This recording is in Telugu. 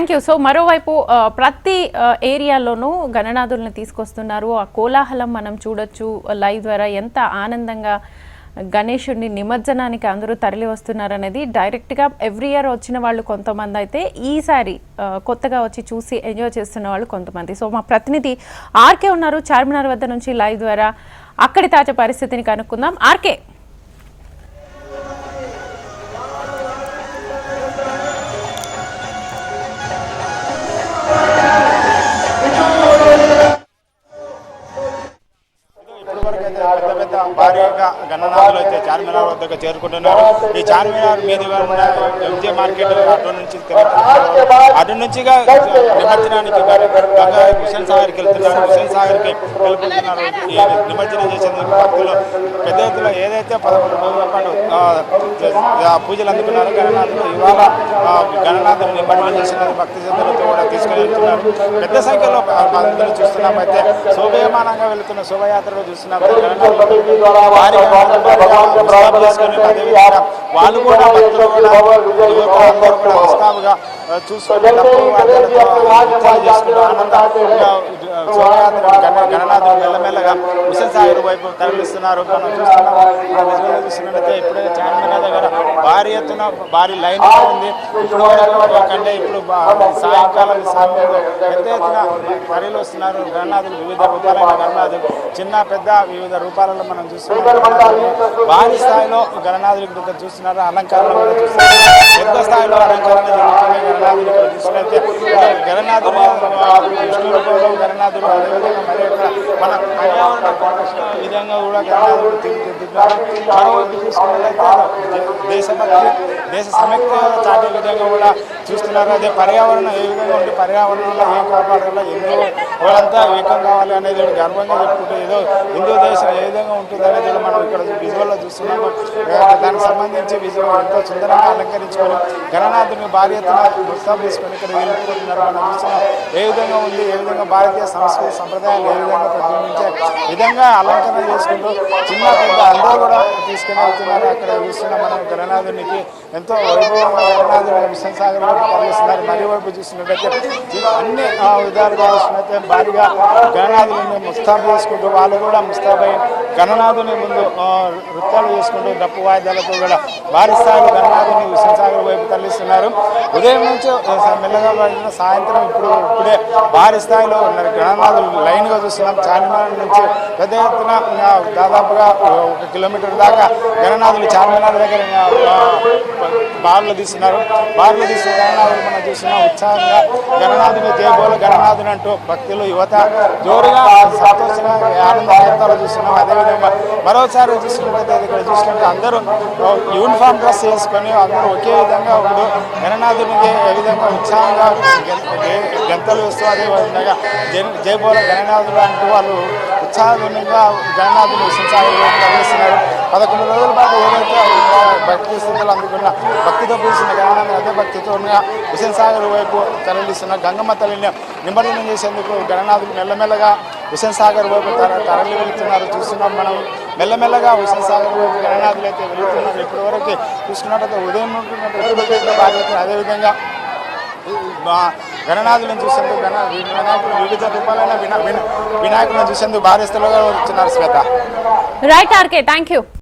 Thank you. సో మరోవైపు ప్రతి ఏరియాలోనూ గణనాథుల్ని తీసుకొస్తున్నారు. ఆ కోలాహలం మనం చూడొచ్చు లైవ్ ద్వారా. ఎంత ఆనందంగా గణేశుడిని నిమజ్జనానికి అందరూ తరలి వస్తున్నారు అనేది డైరెక్ట్గా ఎవ్రీ ఇయర్ వచ్చిన వాళ్ళు కొంతమంది అయితే ఈసారి కొత్తగా వచ్చి చూసి ఎంజాయ్ చేస్తున్న వాళ్ళు కొంతమంది. సో మా ప్రతినిధి ఆర్కే ఉన్నారు చార్మినార్ వద్ద నుంచి లైవ్ ద్వారా. అక్కడి తాజా పరిస్థితిని కనుక్కుందాం. ఆర్కే, పెద్ద పెద్ద భారీగా గణనాథులు అయితే చార్మినార్ వద్దకు చేరుకుంటున్నారు. ఈ చార్మినార్ మీదుగా ఉన్న ఎంజే మార్కెట్ అటు నుంచిగా నిమజ్జనానికి హుస్సేన్ సాగర్కి వెళ్తున్నారు. హుస్సేన్ సాగర్కి వెళ్ళిపోతున్నారు. ఈ నిమజ్జనం చేసేందుకు భక్తులు పెద్ద ఎత్తులో ఏదైతే 11 రోజుల పాటు పూజలు అందుకున్నారో గణనాథులు ఇవాళ గణనాథులు నిమజ్జనం చేసినందుకు భక్తి శ్రద్ధలతో కూడా తీసుకుని వెళ్తున్నారు. పెద్ద సంఖ్యలో భక్తులు చూస్తున్నాం. అయితే శోభయమానంగా వెళుతున్న శోభయాత్రలో చూస్తున్నాం. వాళ్ళు కూడా భక్తులు కూడా అందరూ కూడా ఉత్సాహంగా చూసుకుని గణనాథులు మెల్లమెల్లగా హుస్సేన్ సాగర్ వైపు తరలిస్తున్నారు. మనం చూస్తున్నట్లయితే ఇప్పుడే చార్మినార్ దగ్గర భారీ ఎత్తున భారీ లైన్ ఉంది. ఇప్పుడు కంటే ఇప్పుడు సాయంకాలం సమయంలో పెద్ద ఎత్తున తరలి వస్తున్నారు గణనాథులు. వివిధ రూపాలైన గణనాథులు చిన్న పెద్ద వివిధ రూపాలలో మనం చూస్తున్నాం. భారీ స్థాయిలో గణనాథులు ఇక్కడ చూస్తున్నారు. అలంకారాలు కూడా చూస్తున్నారు. పెద్ద స్థాయిలో అలంకరణ జరుగుతుంది. గణనాథులు ఇక్కడ చూసినట్లయితే గణనాథులు విష్ణు రూపంలో గణనాథులు అదేవిధంగా మరి మన పర్యావరణ విధంగా కూడా గణనాథులు తీర్చిదిద్దుతున్నారు. మరోవైపు చూసుకున్నట్లయితే దేశ సమైక్య చాటే విధంగా కూడా చూస్తున్నారు. అదే పర్యావరణం ఏ విధంగా ఉంటే పర్యావరణంలో ఏం కాపాడాలో ఎన్నో వాళ్ళంతా ఏకం కావాలి అనేది గర్వంగా చెప్పుకుంటే ఏదో హిందూ దేశం ఏ విధంగా ఉంటుంది అనేది మనం ఇక్కడ విజువల్లో చూస్తున్నాము. దానికి సంబంధించి విజువల్ ఎంతో సుందరంగా అలంకరించుకొని గణనాథుని భారీ ఎత్తున ఉత్సవం తీసుకొని ఇక్కడ వెళ్ళిపోతున్నారు. మనం చూస్తున్నాం ఏ విధంగా ఉంది, ఏ విధంగా భారతీయ సంస్కృతి సంప్రదాయాలు ఏ విధంగా ప్రతిబింబించే విధంగా అలంకరణ చేసుకుంటూ చిన్న పెద్ద అందరూ కూడా తీసుకుని వెళ్తున్నారు. అక్కడ చూస్తున్నాం మనం గణనాథునికి ఎంతో వైభవంగా గణనాథుని హుస్సేన్ సాగర్ వైపు తరలిస్తున్నారు. మరి వైపు చూసినట్లయితే అన్ని విధాలుగా చూసినట్లయితే భారీగా గణనాథుని ముస్తాబు చేసుకుంటూ వాళ్ళు కూడా ముస్తాబై గణనాథుని ముందు నృత్యాలు చేసుకుంటూ డప్పు వాయిద్యాలతో కూడా భారీ స్థాయిలో గణనాథుని హుస్సేన్ సాగర్ వైపు తరలిస్తున్నారు. ఉదయం నుంచి మెల్లగా పడిన సాయంత్రం ఇప్పుడే భారీ స్థాయిలో గణనాథులు లైన్గా చూస్తున్నాం. చార్మినార్ నుంచి పెద్ద ఎత్తున దాదాపుగా 1 కిలోమీటర్ దాకా గణనాథులు చార్మినార్ దగ్గర బార్లు తీస్తున్నారు. బార్లు తీసిన గణనాథులు మనం చూస్తున్నాం. ఉత్సాహంగా గణనాథుని జయబోల గణనాథుని అంటూ భక్తులు యువత జోరుగా సంతోషంగా ఆనంద కేంద్రాలు చూస్తున్నాం. అదేవిధంగా మరోసారి చూసుకున్నట్లయితే ఇక్కడ చూసినట్టు అందరూ యూనిఫామ్ డ్రెస్ వేసుకొని అందరూ ఒకే విధంగా ఉంటూ గణనాథునికి ఏ విధంగా ఉత్సాహంగా గంతలు వేస్తూ అదేవిధంగా జయబోల గణనాథులు అంటూ వాళ్ళు ఉత్సాహంగా గణనాథులు హుస్సేన్ సాగర్ తరలిస్తున్నారు. 11 రోజుల పాటు ఏదైతే భక్తి స్థితిలో అందుకున్న భక్తితో పూసిన గణనాథులు అదే భక్తితో హుస్సేన్ సాగర్ వైపు తరలిస్తున్న గంగమ్మ తల్లిని నిమజ్జనం చేసేందుకు గణనాథులు మెల్లమెల్లగా హుస్సేన్ సాగర్ వైపు తరలి వెళుతున్నారు. చూస్తున్నాం మనం మెల్లమెల్లగా హుస్సేన్ సాగర్ వైపు గణనాథులు అయితే వెళుతున్నారు. ఇప్పటి వరకు చూసుకున్నట్లయితే ఉదయం బాధ్యత అదేవిధంగా గణనాథులను చూసేందుకు వినాయకులు వివిధ రూపాలైన వినాయకులను చూసేందుకు భారీ స్థలంగా వచ్చినారు. Shweta. Right RK, thank you.